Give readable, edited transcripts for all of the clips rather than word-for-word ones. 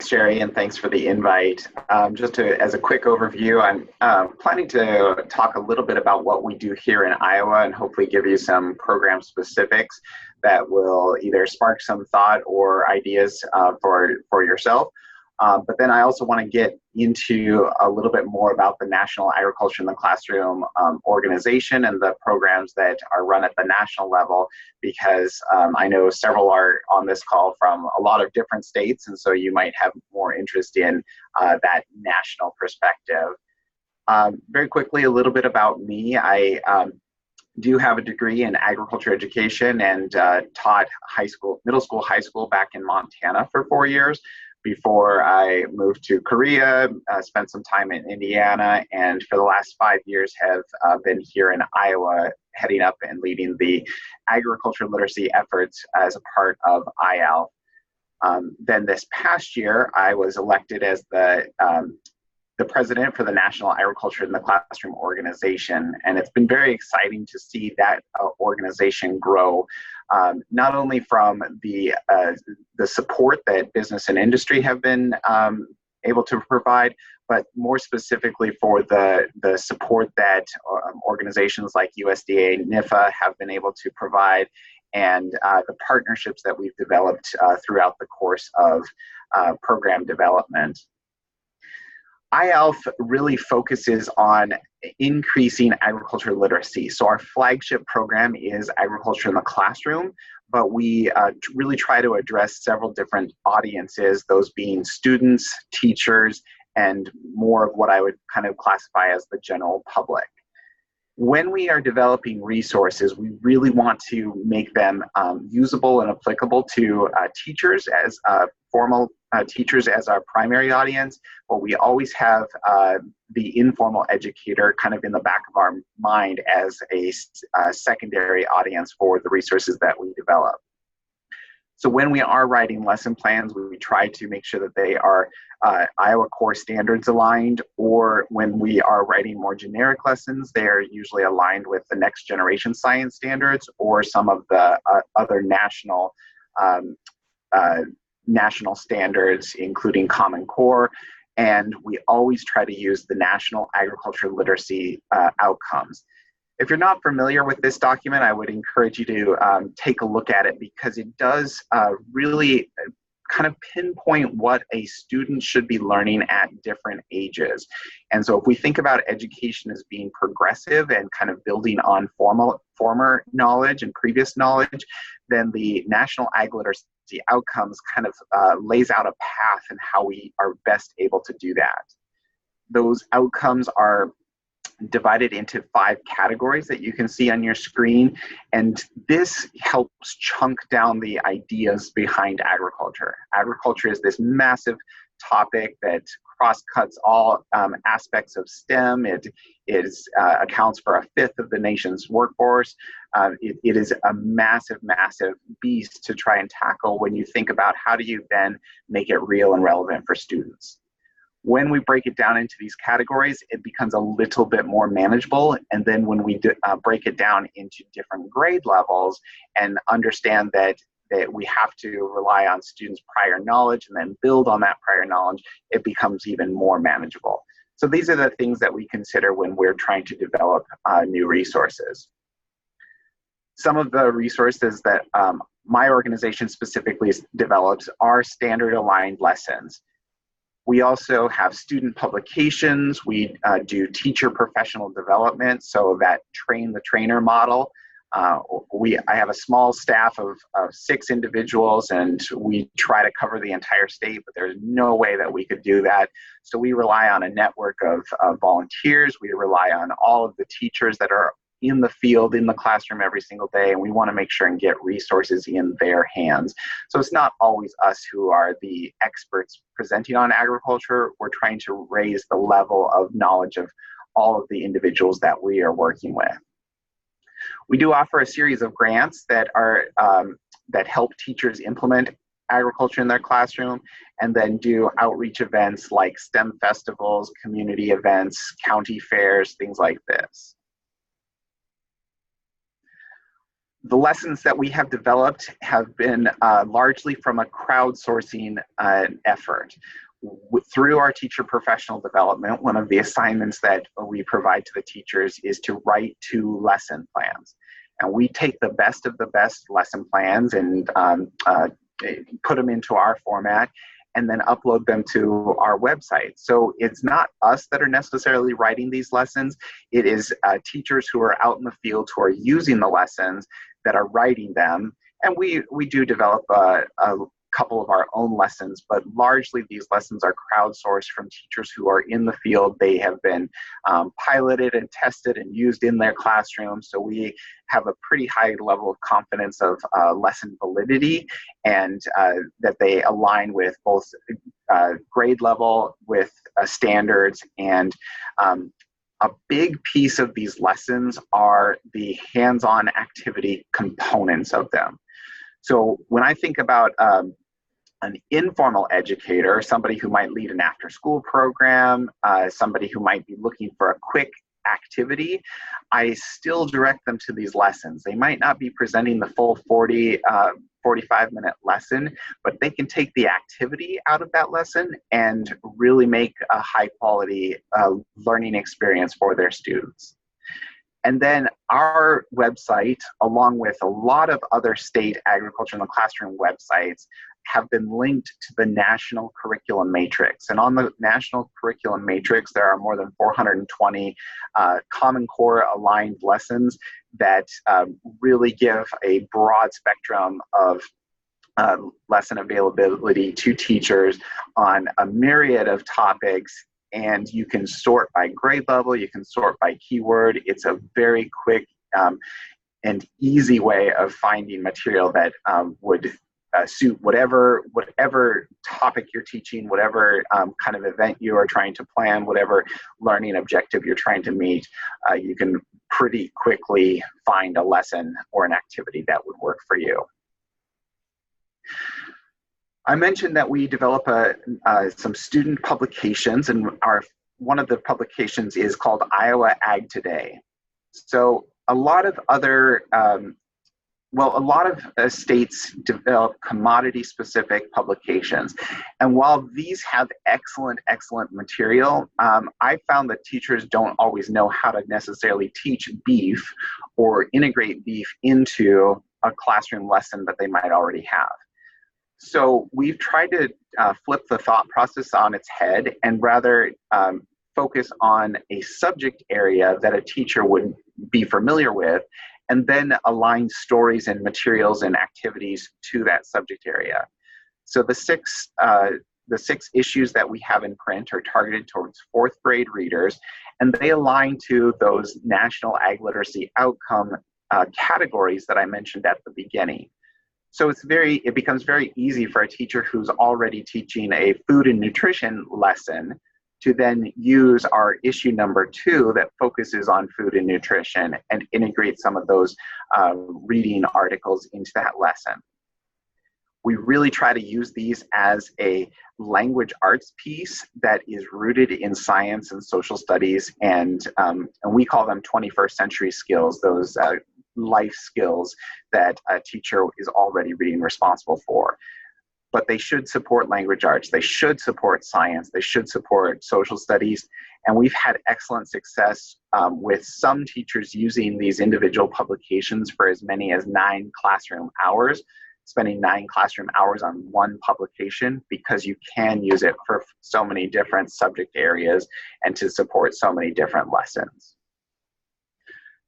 Sherry, and thanks for the invite. As a quick overview, I'm planning to talk a little bit about what we do here in Iowa and hopefully give you some program specifics that will either spark some thought or ideas for yourself. But then I also want to get into a little bit more about the National Agriculture in the Classroom organization and the programs that are run at the national level, because I know several are on this call from a lot of different states, and so you might have more interest in that national perspective. Very quickly, a little bit about me. I do have a degree in agriculture education and taught middle school, high school back in Montana for 4 years. Before I moved to Korea, spent some time in Indiana, and for the last 5 years have been here in Iowa, heading up and leading the agriculture literacy efforts as a part of IALF. Then this past year, I was elected as the president for the National Agriculture in the Classroom organization, and it's been very exciting to see that organization grow. Not only from the support that business and industry have been able to provide, but more specifically for the support that organizations like USDA and NAE4HA have been able to provide, and the partnerships that we've developed throughout the course of program development. IALF really focuses on increasing agriculture literacy. So our flagship program is Agriculture in the Classroom, but we really try to address several different audiences, those being students, teachers, and more of what I would kind of classify as the general public. When we are developing resources, we really want to make them usable and applicable to teachers as formal teachers as our primary audience, but we always have the informal educator kind of in the back of our mind as a secondary audience for the resources that we develop. So when we are writing lesson plans, we try to make sure that they are Iowa core standards aligned, or when we are writing more generic lessons, they are usually aligned with the next generation science standards or some of the other national standards, including Common Core. And we always try to use the National Agriculture Literacy outcomes. If you're not familiar with this document, I would encourage you to take a look at it, because it does really kind of pinpoint what a student should be learning at different ages. And so if we think about education as being progressive and kind of building on former knowledge and previous knowledge, then the National Ag Literacy outcomes kind of lays out a path and how we are best able to do that. Those outcomes are divided into 5 categories that you can see on your screen, and this helps chunk down the ideas behind agriculture. Agriculture is this massive topic that cross-cuts all aspects of STEM. It accounts for 1/5 of the nation's workforce. It is a massive, massive beast to try and tackle when you think about how do you then make it real and relevant for students. When we break it down into these categories, it becomes a little bit more manageable. And then when we break it down into different grade levels and understand that we have to rely on students' prior knowledge and then build on that prior knowledge, it becomes even more manageable. So these are the things that we consider when we're trying to develop new resources. Some of the resources that my organization specifically develops are standard aligned lessons. We also have student publications. We do teacher professional development, so that train the trainer model. I have a small staff of 6 individuals, and we try to cover the entire state, but there's no way that we could do that. So we rely on a network of volunteers. We rely on all of the teachers that are in the field, in the classroom every single day, and we want to make sure and get resources in their hands. So it's not always us who are the experts presenting on agriculture. We're trying to raise the level of knowledge of all of the individuals that we are working with. We do offer a series of grants that are that help teachers implement agriculture in their classroom, and then do outreach events like STEM festivals, community events, county fairs, things like this. The lessons that we have developed have been largely from a crowdsourcing effort. Through our teacher professional development, one of the assignments that we provide to the teachers is to write 2 lesson plans. And we take the best of the best lesson plans and put them into our format and then upload them to our website. So it's not us that are necessarily writing these lessons. It is teachers who are out in the field who are using the lessons that are writing them. And we do develop a couple of our own lessons, but largely these lessons are crowdsourced from teachers who are in the field. They have been piloted and tested and used in their classrooms. So we have a pretty high level of confidence of lesson validity, and that they align with both grade level, with standards, and a big piece of these lessons are the hands-on activity components of them. So when I think about an informal educator, somebody who might lead an after-school program, somebody who might be looking for a quick activity, I still direct them to these lessons. They might not be presenting the full 45-minute lesson, but they can take the activity out of that lesson and really make a high-quality learning experience for their students. And then our website, along with a lot of other state agriculture in the classroom websites, have been linked to the National Curriculum Matrix. And on the National Curriculum Matrix, there are more than 420 Common Core aligned lessons that really give a broad spectrum of lesson availability to teachers on a myriad of topics. And you can sort by grade level, you can sort by keyword. It's a very quick and easy way of finding material that would suit whatever topic you're teaching, whatever kind of event you are trying to plan, whatever learning objective you're trying to meet. You can pretty quickly find a lesson or an activity that would work for you. I mentioned that we develop some student publications, and one of the publications is called Iowa Ag Today. So a lot of other, states develop commodity-specific publications. And while these have excellent material, I found that teachers don't always know how to necessarily teach beef or integrate beef into a classroom lesson that they might already have. So we've tried to flip the thought process on its head and rather focus on a subject area that a teacher would be familiar with, and then align stories and materials and activities to that subject area. So the six issues that we have in print are targeted towards 4th grade readers, and they align to those national ag literacy outcome categories that I mentioned at the beginning. So it becomes very easy for a teacher who's already teaching a food and nutrition lesson to then use our issue number 2 that focuses on food and nutrition and integrate some of those reading articles into that lesson. We really try to use these as a language arts piece that is rooted in science and social studies, and we call them 21st century skills, those life skills that a teacher is already being responsible for. But they should support language arts, they should support science, they should support social studies, and we've had excellent success with some teachers using these individual publications for as many as 9 classroom hours, spending 9 classroom hours on one publication, because you can use it for so many different subject areas and to support so many different lessons.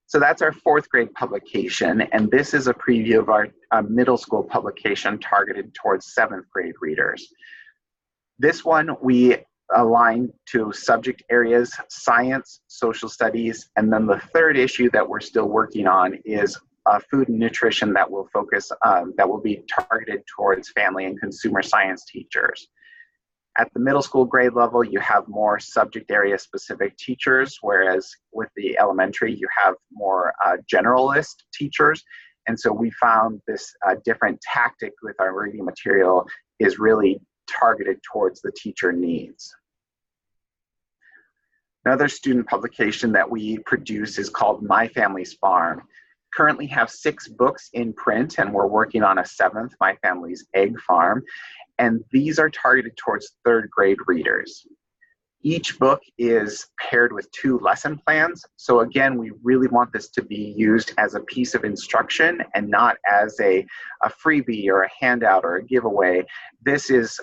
So that's our 4th grade publication, and this is a preview of our middle school publication targeted towards 7th grade readers. This one we align to subject areas, science, social studies, and then the 3rd issue that we're still working on is food and nutrition that will focus, that will be targeted towards family and consumer science teachers. At the middle school grade level, you have more subject area specific teachers, whereas with the elementary, you have more generalist teachers. And so we found this different tactic with our reading material is really targeted towards the teacher needs. Another student publication that we produce is called My Family's Farm. currently have 6 books in print, and we're working on a 7th, My Family's Egg Farm. And these are targeted towards 3rd grade readers. Each book is paired with 2 lesson plans. So again, we really want this to be used as a piece of instruction and not as a freebie or a handout or a giveaway. This is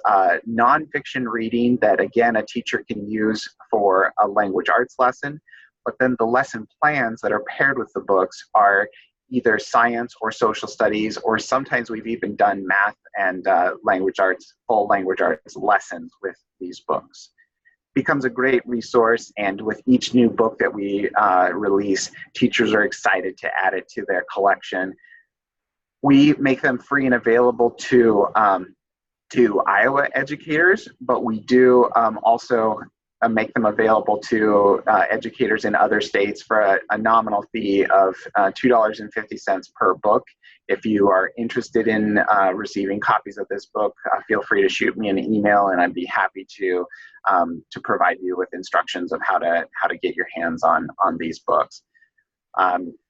nonfiction reading that, again, a teacher can use for a language arts lesson. But then the lesson plans that are paired with the books are either science or social studies, or sometimes we've even done math and language arts, full language arts lessons with these books. Becomes a great resource, and with each new book that we release, teachers are excited to add it to their collection. We make them free and available to Iowa educators, but we do also make them available to educators in other states for a nominal fee of $2.50 per book. If you are interested in receiving copies of this book, feel free to shoot me an email, and I'd be happy to provide you with instructions of how to get your hands on these books.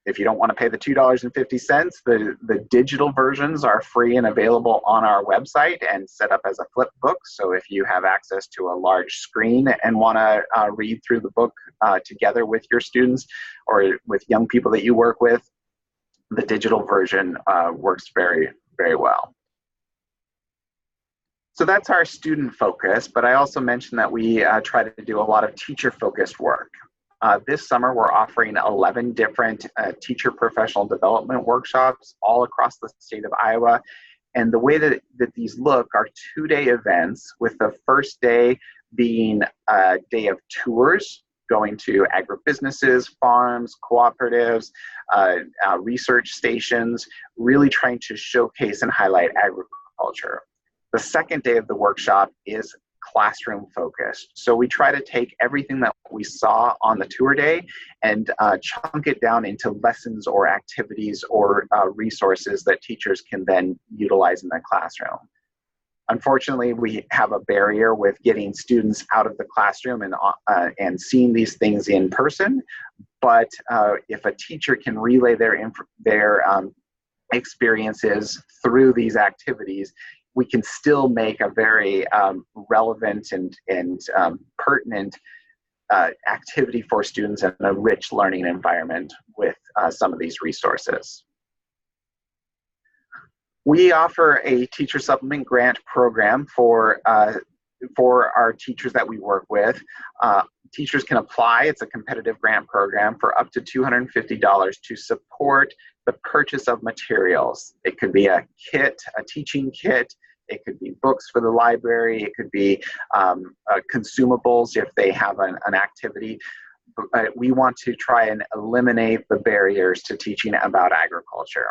If you don't want to pay the $2.50, the digital versions are free and available on our website and set up as a flip book. So if you have access to a large screen and want to read through the book together with your students or with young people that you work with, the digital version works very, very well. So that's our student focus, but I also mentioned that we try to do a lot of teacher-focused work. This summer, we're offering 11 different teacher professional development workshops all across the state of Iowa. And the way that these look are 2-day events, with the first day being a day of tours, going to agribusinesses, farms, cooperatives, research stations, really trying to showcase and highlight agriculture. The second day of the workshop is classroom focused. So we try to take everything that we saw on the tour day and chunk it down into lessons or activities or resources that teachers can then utilize in the classroom. Unfortunately, we have a barrier with getting students out of the classroom and seeing these things in person. But if a teacher can relay their experiences through these activities, we can still make a very relevant and pertinent activity for students and a rich learning environment with some of these resources. We offer a teacher supplement grant program for our teachers that we work with. Teachers can apply. It's a competitive grant program for up to $250 to support the purchase of materials. It could be a kit, a teaching kit. It could be books for the library. It could be consumables if they have an activity. But we want to try and eliminate the barriers to teaching about agriculture.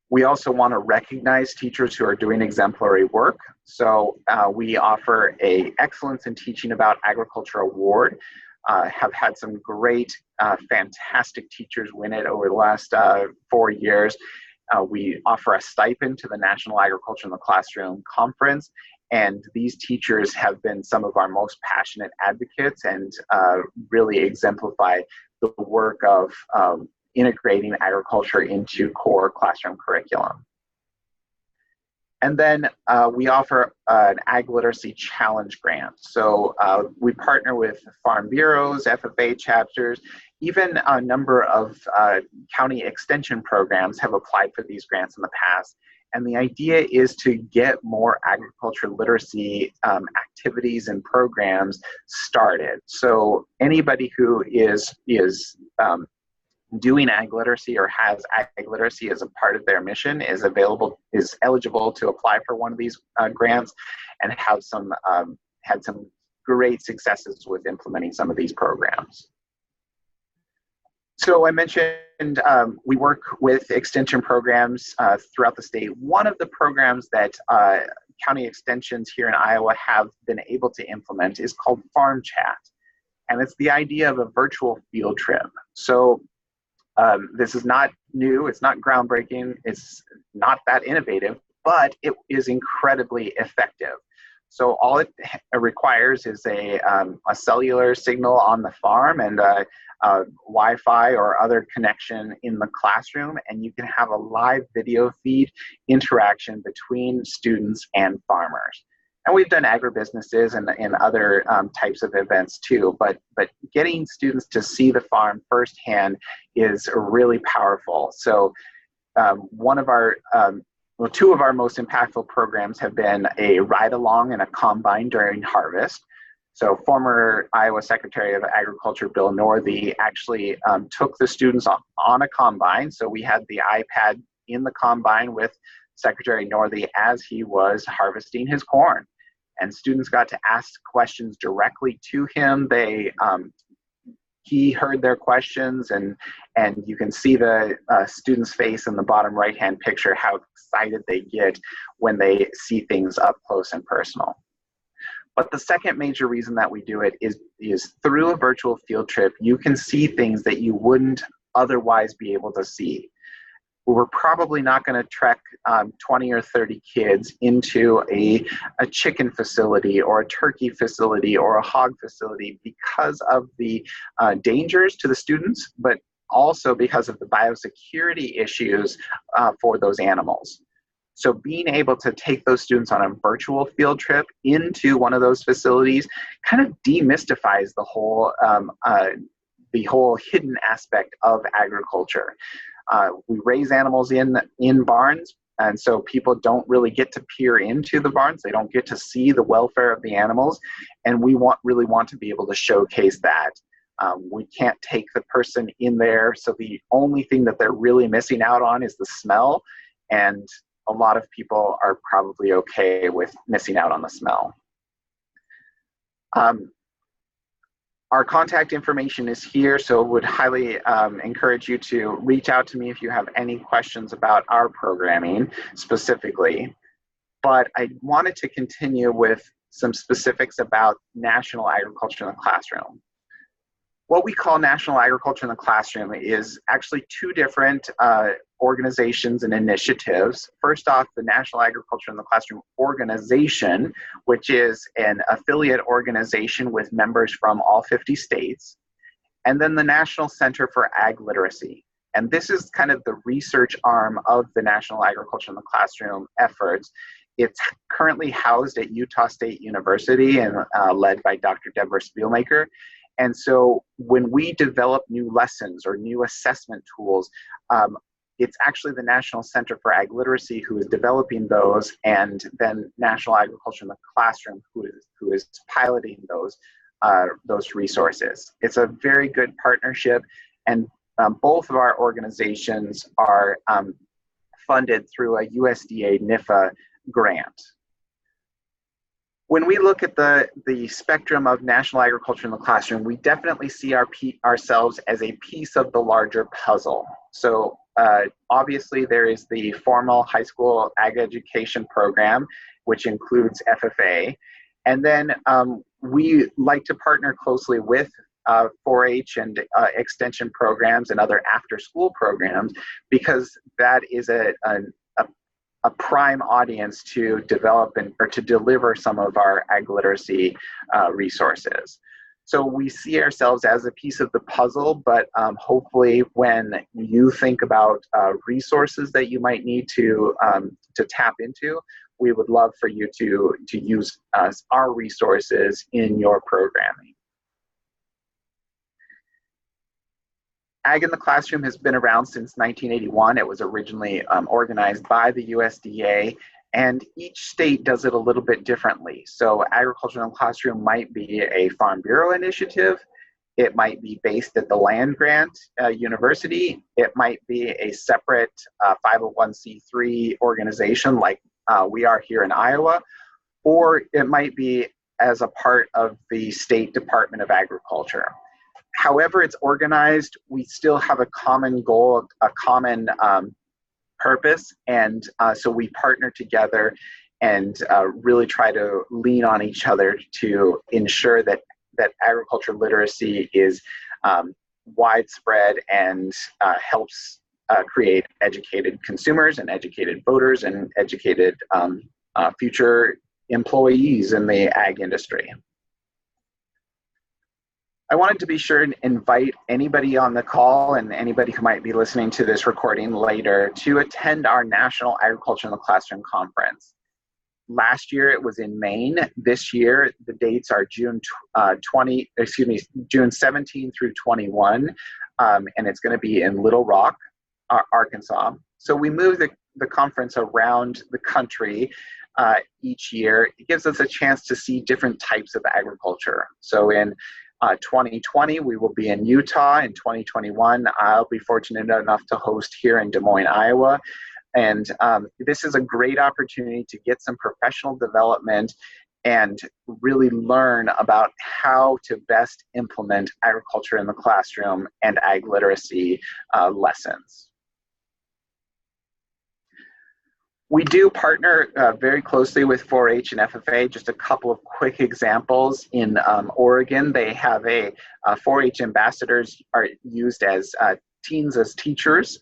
We also want to recognize teachers who are doing exemplary work. So we offer a Excellence in Teaching About Agriculture Award. Have had some great, fantastic teachers win it over the last 4 years. We offer a stipend to the National Agriculture in the Classroom Conference, and these teachers have been some of our most passionate advocates and really exemplify the work of integrating agriculture into core classroom curriculum. And then we offer an Ag Literacy Challenge grant. So we partner with farm bureaus, FFA chapters, even a number of county extension programs have applied for these grants in the past. And the idea is to get more agriculture literacy activities and programs started. So anybody who is doing ag literacy or has ag literacy as a part of their mission is eligible to apply for one of these grants, and have had some great successes with implementing some of these programs. So I mentioned we work with extension programs throughout the state. One of the programs that county extensions here in Iowa have been able to implement is called Farm Chat. And it's the idea of a virtual field trip. So this is not new, it's not groundbreaking, it's not that innovative, but it is incredibly effective. So all it requires is a cellular signal on the farm and a Wi-Fi or other connection in the classroom, and you can have a live video feed interaction between students and farmers. And we've done agribusinesses and other types of events too, but getting students to see the farm firsthand is really powerful. So one of our well, two of our most impactful programs have been a ride-along and a combine during harvest. So former Iowa Secretary of Agriculture, Bill Northey, actually took the students on a combine. So we had the iPad in the combine with Secretary Northey as he was harvesting his corn. And students got to ask questions directly to him. He heard their questions, and you can see the student's face in the bottom right-hand picture, how excited they get when they see things up close and personal. But the second major reason that we do it is through a virtual field trip, you can see things that you wouldn't otherwise be able to see. We're probably not going to trek 20 or 30 kids into a chicken facility or a turkey facility or a hog facility because of the dangers to the students, but also because of the biosecurity issues for those animals. So being able to take those students on a virtual field trip into one of those facilities kind of demystifies the whole hidden aspect of agriculture. We raise animals in barns, and so people don't really get to peer into the barns. They don't get to see the welfare of the animals, and we really want to be able to showcase that. We can't take the person in there, so the only thing that they're really missing out on is the smell, and a lot of people are probably okay with missing out on the smell. Our contact information is here, so would highly encourage you to reach out to me if you have any questions about our programming specifically. But I wanted to continue with some specifics about National Agriculture in the Classroom. What we call National Agriculture in the Classroom is actually two different organizations and initiatives. First off, the National Agriculture in the Classroom organization, which is an affiliate organization with members from all 50 states. And then the National Center for Ag Literacy. And this is kind of the research arm of the National Agriculture in the Classroom efforts. It's currently housed at Utah State University and led by Dr. Deborah Spielmaker. And so when we develop new lessons or new assessment tools, it's actually the National Center for Ag Literacy who is developing those, and then National Agriculture in the Classroom who is piloting those resources. It's a very good partnership, and both of our organizations are funded through a USDA NIFA grant. When we look at the spectrum of National Agriculture in the Classroom, we definitely see ourselves as a piece of the larger puzzle. So obviously there is the formal high school ag education program, which includes FFA. And then we like to partner closely with 4-H and extension programs and other after-school programs, because that is a prime audience to develop or to deliver some of our ag literacy resources. So we see ourselves as a piece of the puzzle, but hopefully when you think about resources that you might need to tap into, we would love for you to use our resources in your programming. Ag in the Classroom has been around since 1981. It was originally organized by the USDA, and each state does it a little bit differently. So Agriculture in the Classroom might be a Farm Bureau initiative. It might be based at the land grant university. It might be a separate 501c3 organization like we are here in Iowa, or it might be as a part of the State Department of Agriculture. However it's organized, we still have a common goal, a common purpose, and so we partner together and really try to lean on each other to ensure that agriculture literacy is widespread and helps create educated consumers and educated voters and educated future employees in the ag industry. I wanted to be sure and invite anybody on the call and anybody who might be listening to this recording later to attend our National Agriculture in the Classroom Conference. Last year it was in Maine. This year the dates are June 17 through 21, and it's going to be in Little Rock, Arkansas. So we move the conference around the country each year. It gives us a chance to see different types of agriculture. So in 2020, we will be in Utah. In 2021, I'll be fortunate enough to host here in Des Moines, Iowa. And this is a great opportunity to get some professional development and really learn about how to best implement agriculture in the classroom and ag literacy lessons. We do partner very closely with 4-H and FFA. Just a couple of quick examples. In Oregon, they have 4-H ambassadors are used as teens as teachers,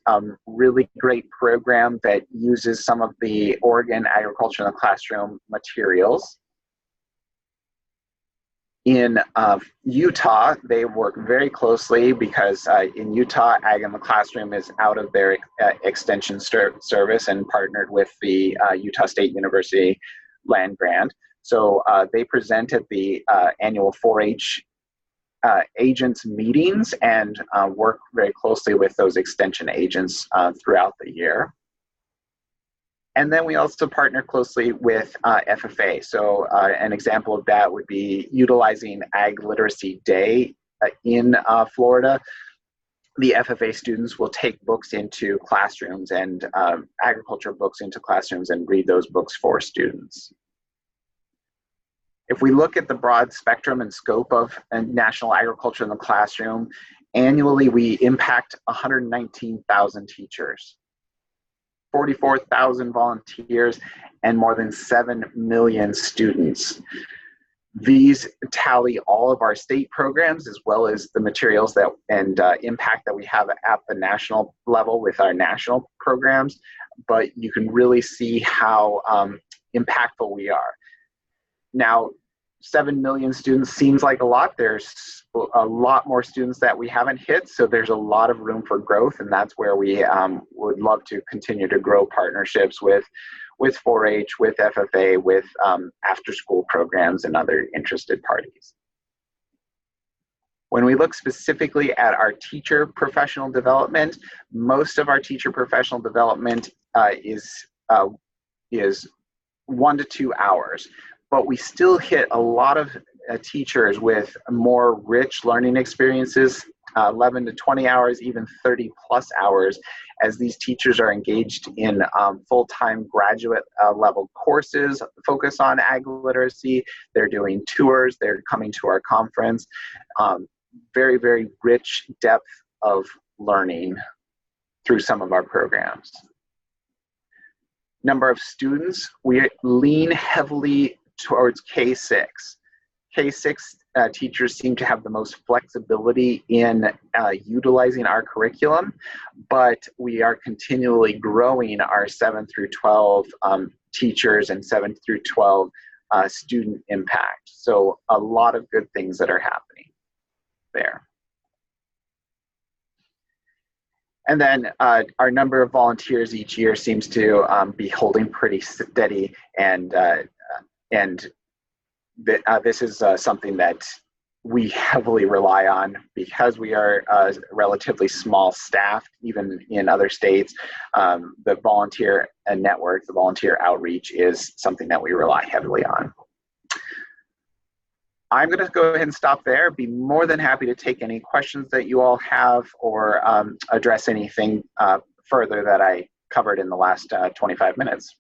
really great program that uses some of the Oregon Agriculture in the Classroom materials. In Utah, they work very closely because in Utah, Ag in the Classroom is out of their extension service and partnered with the Utah State University land grant. So they present at the annual 4-H agents meetings and work very closely with those extension agents throughout the year. And then we also partner closely with FFA. So an example of that would be utilizing Ag Literacy Day in Florida. The FFA students will take books into classrooms and agriculture books into classrooms and read those books for students. If we look at the broad spectrum and scope of national agriculture in the classroom, annually we impact 119,000 teachers, 44,000 volunteers, and more than 7 million students. These tally all of our state programs as well as the materials that and impact that we have at the national level with our national programs, but you can really see how impactful we are. Now, 7 million students seems like a lot. There's a lot more students that we haven't hit, so there's a lot of room for growth, and that's where we would love to continue to grow partnerships with 4-H, with FFA, with after-school programs and other interested parties. When we look specifically at our teacher professional development, most of our teacher professional development is 1 to 2 hours. But we still hit a lot of teachers with more rich learning experiences, 11 to 20 hours, even 30 plus hours, as these teachers are engaged in full-time graduate level courses focused on ag literacy. They're doing tours, they're coming to our conference. Very, very rich depth of learning through some of our programs. Number of students, we lean heavily towards K-6. K-6 teachers seem to have the most flexibility in utilizing our curriculum, but we are continually growing our 7 through 12 teachers and 7 through 12 student impact. So a lot of good things that are happening there. And then our number of volunteers each year seems to be holding pretty steady, and this is something that we heavily rely on because we are relatively small staffed, even in other states. The volunteer network, the volunteer outreach is something that we rely heavily on. I'm going to go ahead and stop there. Be more than happy to take any questions that you all have or address anything further that I covered in the last 25 minutes.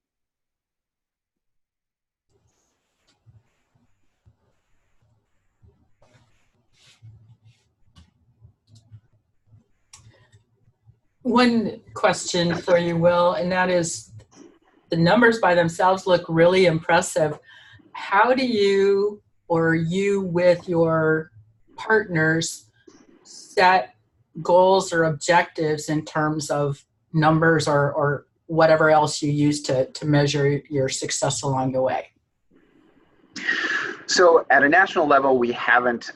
One question for you, Will, and that is, the numbers by themselves look really impressive. How do you, or you with your partners, set goals or objectives in terms of numbers or whatever else you use to measure your success along the way? So at a national level, we haven't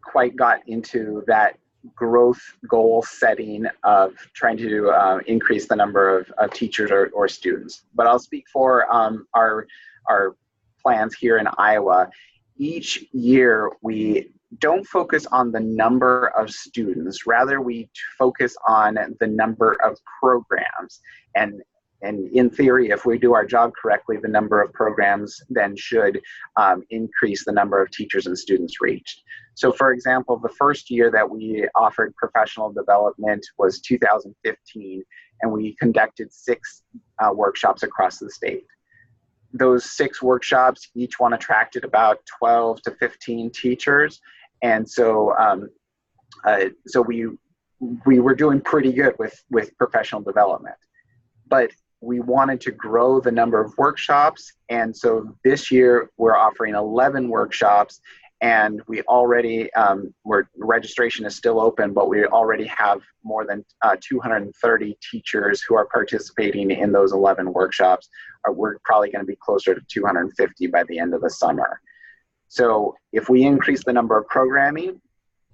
quite got into that growth goal setting of trying to increase the number of teachers or students. But I'll speak for our plans here in Iowa. Each year, we don't focus on the number of students. Rather, we focus on the number of programs. And in theory, if we do our job correctly, the number of programs then should increase the number of teachers and students reached. So for example, the first year that we offered professional development was 2015, and we conducted 6 workshops across the state. Those 6 workshops, each one attracted about 12 to 15 teachers. And so, so we were doing pretty good with professional development. But we wanted to grow the number of workshops, and so this year we're offering 11 workshops, and we already, registration is still open, but we already have more than 230 teachers who are participating in those 11 workshops. We're probably going to be closer to 250 by the end of the summer. So if we increase the number of programming,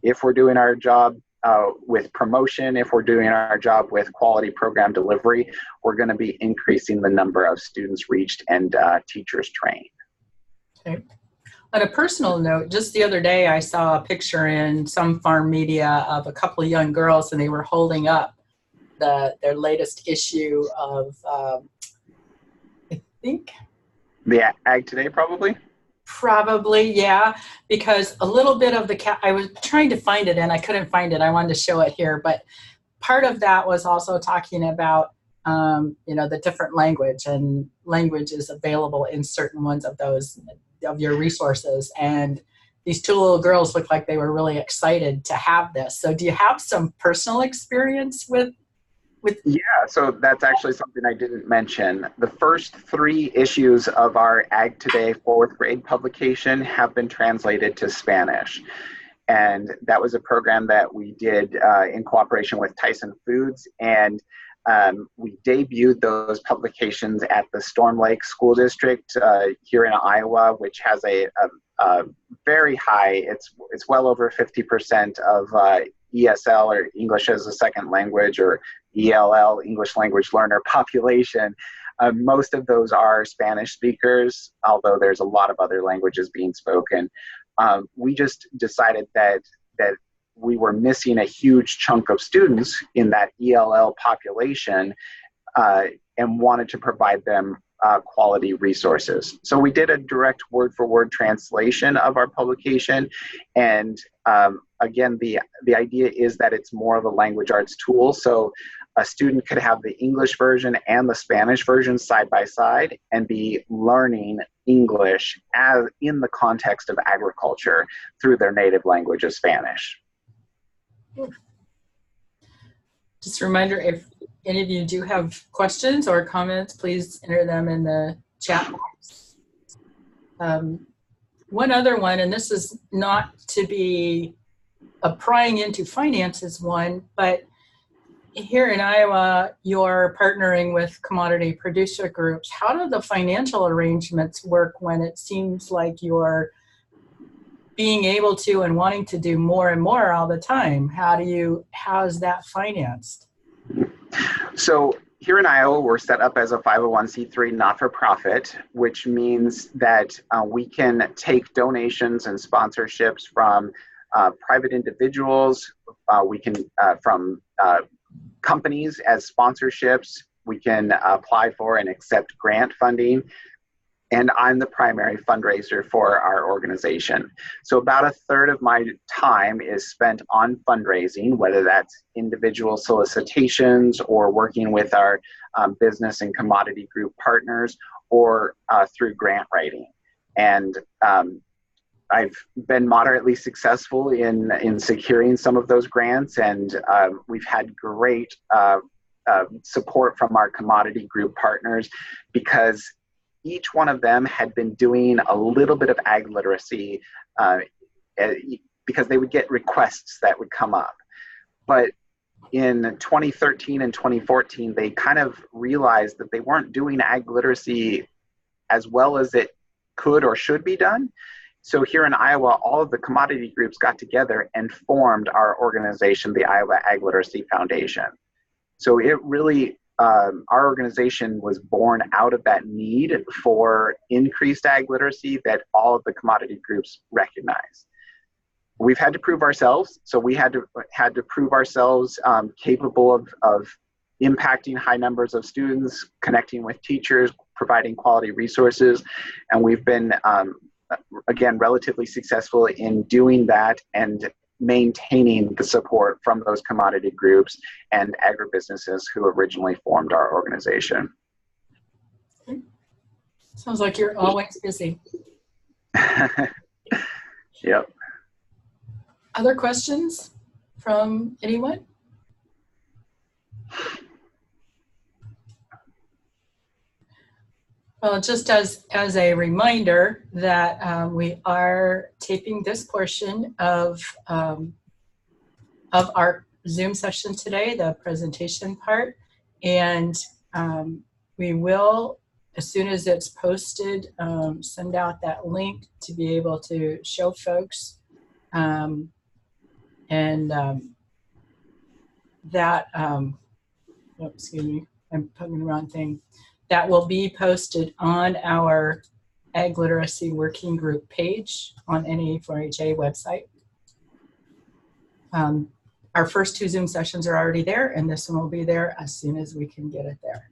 if we're doing our job with promotion, if we're doing our job with quality program delivery, we're going to be increasing the number of students reached and teachers trained. Okay. On a personal note, just the other day I saw a picture in some farm media of a couple of young girls, and they were holding up their latest issue of, I think, the Ag Today, probably? Probably, yeah, because a little bit of I was trying to find it and I couldn't find it. I wanted to show it here, but part of that was also talking about, you know, the different language, and language is available in certain ones of those, of your resources. And these 2 little girls looked like they were really excited to have this. So do you have some personal experience with? Yeah, so that's actually something I didn't mention. The first 3 issues of our Ag Today 4th grade publication have been translated to Spanish. And that was a program that we did in cooperation with Tyson Foods. And we debuted those publications at the Storm Lake School District here in Iowa, which has a very high, it's well over 50% of ESL, or English as a Second Language, or ELL, English Language Learner population. Most of those are Spanish speakers, although there's a lot of other languages being spoken. We just decided that we were missing a huge chunk of students in that ELL population and wanted to provide them quality resources. So we did a direct word-for-word translation of our publication, and again, the idea is that it's more of a language arts tool. So a student could have the English version and the Spanish version side by side and be learning English as in the context of agriculture through their native language of Spanish. Just a reminder, if any of you do have questions or comments, please enter them in the chat box. One other one, and this is not to be a prying into finances one, but here in Iowa, you're partnering with commodity producer groups. How do the financial arrangements work when it seems like you're being able to and wanting to do more and more all the time? How is that financed? So here in Iowa, we're set up as a 501c3 not-for-profit, which means that we can take donations and sponsorships from private individuals. We can from companies as sponsorships. We can apply for and accept grant funding. And I'm the primary fundraiser for our organization. So about 1/3 of my time is spent on fundraising, whether that's individual solicitations or working with our business and commodity group partners, or through grant writing. And I've been moderately successful in securing some of those grants, and we've had great support from our commodity group partners, because each one of them had been doing a little bit of ag literacy because they would get requests that would come up. But in 2013 and 2014, they kind of realized that they weren't doing ag literacy as well as it could or should be done. So here in Iowa, all of the commodity groups got together and formed our organization, the Iowa Ag Literacy Foundation. So it really, our organization was born out of that need for increased ag literacy that all of the commodity groups recognize. We've had to prove ourselves. So we had to prove ourselves capable of impacting high numbers of students, connecting with teachers, providing quality resources. And we've been, again, relatively successful in doing that and maintaining the support from those commodity groups and agribusinesses who originally formed our organization. Sounds like you're always busy. Yep. Other questions from anyone? Well, just as a reminder that we are taping this portion of our Zoom session today, the presentation part, and we will, as soon as it's posted, send out that link to be able to show folks, excuse me, I'm putting the wrong thing. That will be posted on our Ag Literacy Working Group page on NAE4HA website. Our first 2 Zoom sessions are already there, and this one will be there as soon as we can get it there.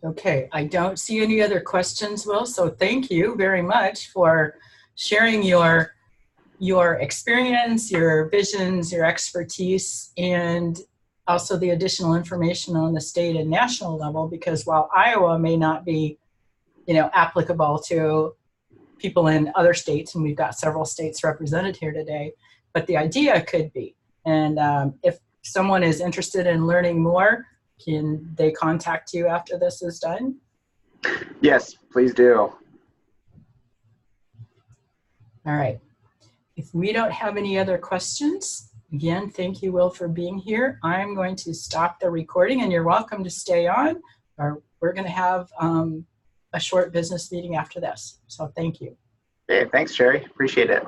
Okay, I don't see any other questions, Will, so thank you very much for sharing your experience, your visions, your expertise, and also the additional information on the state and national level, because while Iowa may not be, applicable to people in other states, and we've got several states represented here today, but the idea could be. And if someone is interested in learning more, can they contact you after this is done? Yes, please do. All right. If we don't have any other questions, again, thank you, Will, for being here. I'm going to stop the recording, and you're welcome to stay on, or we're going to have a short business meeting after this. So thank you. Hey, thanks, Sherry. Appreciate it.